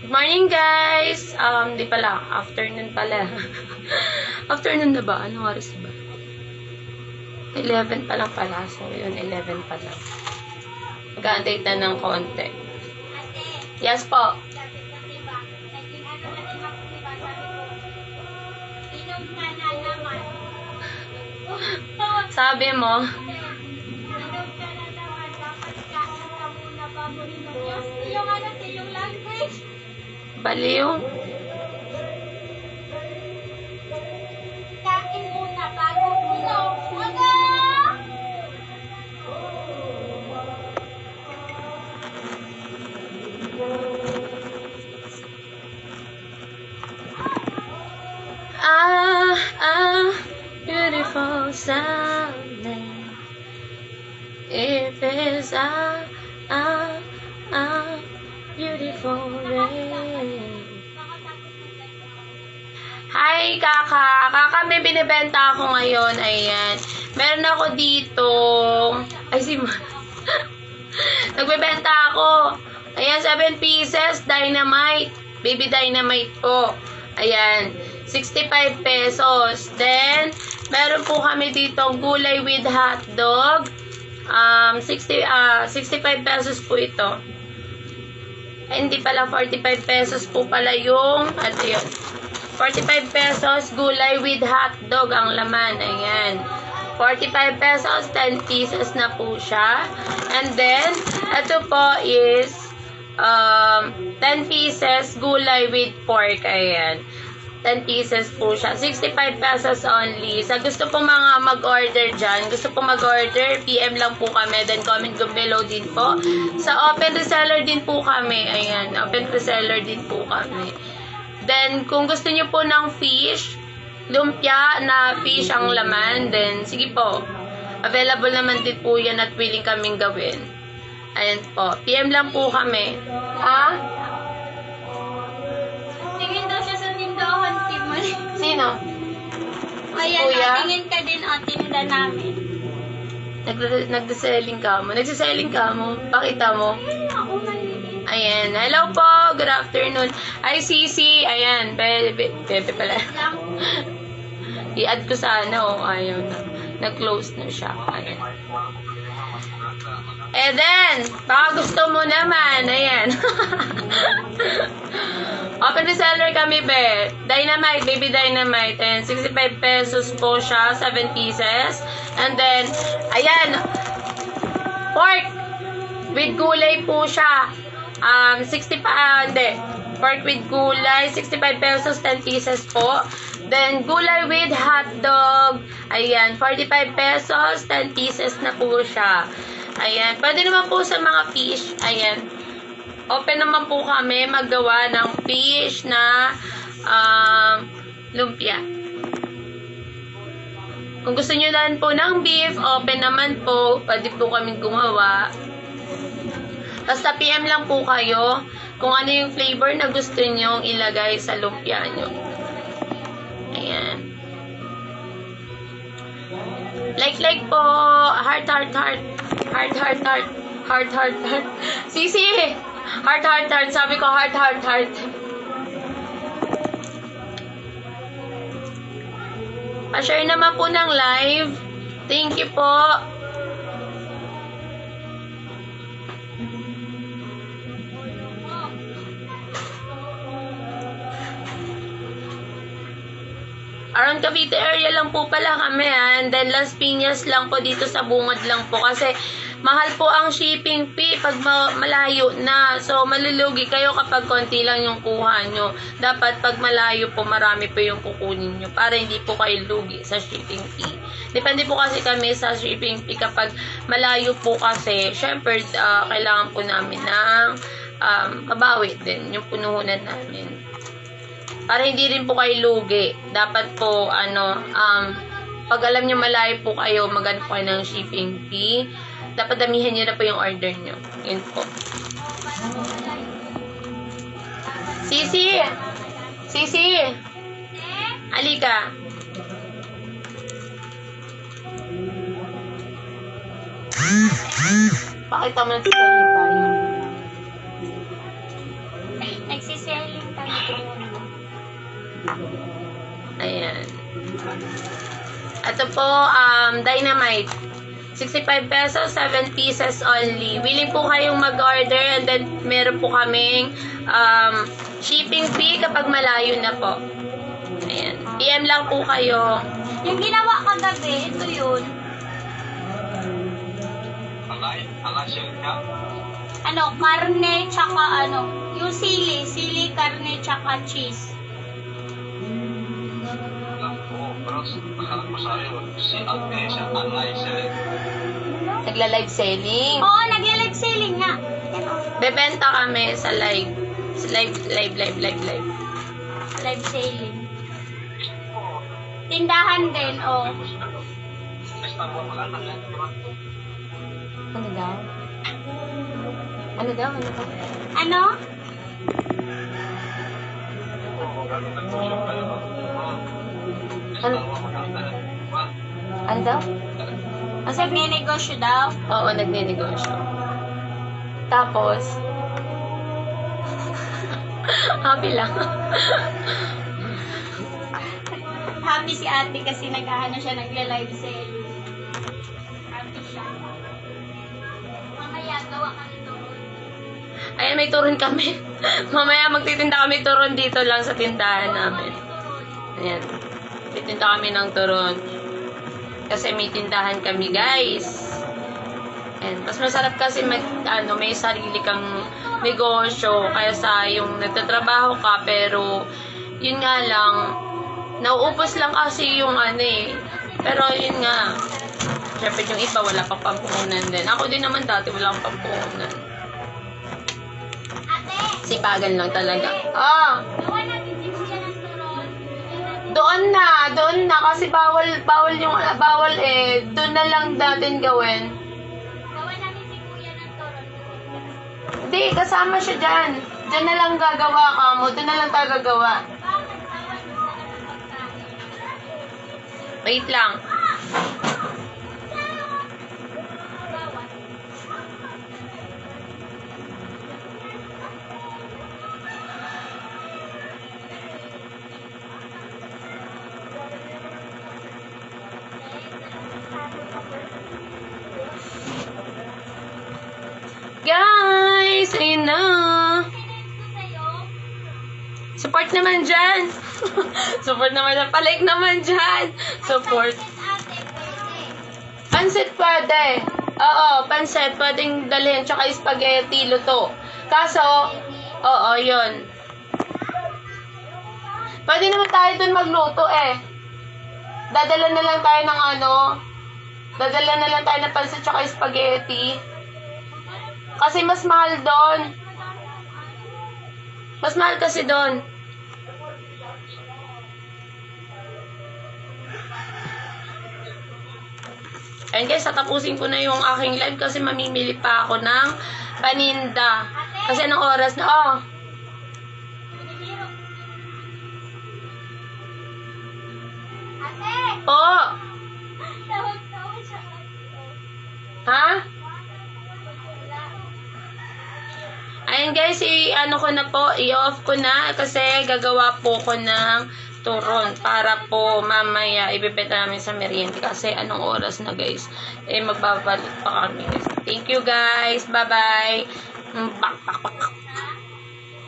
Good morning, guys! Di pala. Afternoon pala. Afternoon na ba? Anong oras na ba? 11 pa lang pala. So, yun, 11 pa lang. Mag-update na ng konti. Yes po. Sabi mo? Yung language. Baliw. Kain muna bago uminom. Ano? Beautiful someday. If it's beautiful rain. Hi, Kaka. Kaka, may binibenta ako ngayon. Ayan. Meron ako dito. Ay, nagbebenta ako. Ayan, 7 pieces. Dynamite. Baby dynamite po. Ayan. 65 pesos. Then, meron po kami dito gulay with hotdog. 65 pesos po ito. Ay, hindi pala 45 pesos po pala yung ano yun. 45 pesos gulay with hotdog ang laman. Ayan. 45 pesos, 10 pieces na po siya. And then, ito po is 10 pieces gulay with pork. Ayan. 10 pieces po siya. 65 pesos only. Sa gusto po mga mag-order dyan, gusto po mag-order, PM lang po kami. Then comment below din po. Sa open reseller din po kami. Ayan, open reseller din po kami. Then, kung gusto nyo po ng fish, lumpia na fish ang laman, then sige po. Available naman din po yan at willing kaming gawin. Ayan po. PM lang po kami. Ha? Tingin daw siya sa tindahan, Timon. Sino? Ayan, Kuya? tingin ka din o tinda namin. Nagsiselling ka mo. Nagsiselling ka mo. Pakita mo. Ako maliit. Ayan. Hello po. Good afternoon. Ay, Sisi. Ayan. Bebe pala. I-add ko sana. Oh, ayaw na. Nag-close na siya. Ayan. Eh then, baka gusto mo naman. Ayan. Open reseller kami, be. Dynamite, baby dynamite. And 65 pesos po siya. 7 pieces. And then, ayan. Pork. With gulay po siya. 65, hindi. Pork with gulay. 65 pesos, 10 pieces po. Then, gulay with hotdog. Ayan. 45 pesos, 10 pieces na po siya. Ayan. Pwede naman po sa mga fish. Ayan. Open naman po kami maggawa ng fish na lumpia. Kung gusto nyo lang po ng beef, open naman po. Pwede po kami gumawa. Basta PM lang po kayo kung ano yung flavor na gusto nyo ilagay sa lumpia nyo. Ayan. Like po. Heart. Heart. Sisi! Heart. Sabi ko, heart. Pa-share naman po ng live. Thank you po. Around Cavite area lang po pala kami, ha? And then Las Piñas lang po dito sa bungad lang po kasi mahal po ang shipping fee pag malayo na. So, malulugi kayo kapag konti lang yung kuha nyo. Dapat pag malayo po, marami po yung kukunin nyo para hindi po kayo lugi sa shipping fee. Depende po kasi kami sa shipping fee kapag malayo po kasi, syempre, kailangan po namin ng mabawi din yung punuhunan namin. Para hindi rin po kayo lugi. Dapat po, pag alam nyo malayo po kayo, magano po kayo ng shipping fee. Dapat damihan nyo na po yung order nyo. Yun po. Sisi! Halika. Pakita mo na sa tayo. Nagsisell Ayan. Ito po, Dynamite. 65 pesos, 7 pieces only. Willing po kayong mag-order and then meron po kaming shipping fee kapag malayo na po. Ayan. PM lang po kayo. Yung ginawa kagabi, ito yun. Ano, karne, tsaka ano, yung sili, karne, tsaka cheese. Nagla-live selling. Oo, nag-live selling nga. Ano, Bebenta kami sa live. Sa live. live selling. Tindahan din, oh. Ano daw? Ano daw? Ano daw? Ano? Ano daw? Ang sabi? Nagnenegosyo daw. Oo, nagnenegosyo. Tapos, happy lang. Happy si ate kasi nag-ano siya, nagla-live selling. Happy siya. Mamaya, gawa ka nito. Ayan, may turon kami. Mamaya magtitinda kami turon dito lang sa tindahan namin. Ayan. Titinda kami ng turon. Kasi may tindahan kami, guys. And mas masarap kasi may sarili kang negosyo kaysa yung nagtatrabaho ka pero yun nga lang nauupos lang kasi yung pero yun nga syempre yung iba wala pang pampuhunan din. Ako din naman dati wala pang pampuhunan. Sipagan lang talaga. Gawa natin si Kuya ng turon. Doon na kasi bawal doon na lang natin gawin. Gawa natin si Kuya ng turon. Hindi, kasama siya dyan. Dyan na lang gagawa ka mo. Doon na lang tayo gagawa. Bakit bawal mo na ng pagkain? Wait lang. Bawal. Guys, ayun na. Sinend ko sa'yo. Support naman dyan. Support naman dyan. Palike naman dyan. Support. Ate, pwede. Pansit pwede. Oo, pansit. Pwedeng dalhin. Tsaka spaghetti, luto. Kaso, oo, yun. Pwede naman tayo dun magluto Dadala na lang tayo ng dadala na lang tayo ng pansit tsaka spaghetti. Kasi mas mahal doon. Mas mahal kasi doon. Ayun guys, tatapusin ko na yung aking live kasi mamimili pa ako ng paninda. Kasi anong oras na? Ate! Po! Tawag siya. Ha? Ayun guys, ko na po, i-off ko na kasi gagawa po ko ng turon para po mamaya ibibenta namin sa merienda kasi anong oras na guys, magbabalik pa kami guys. Thank you guys, bye bye.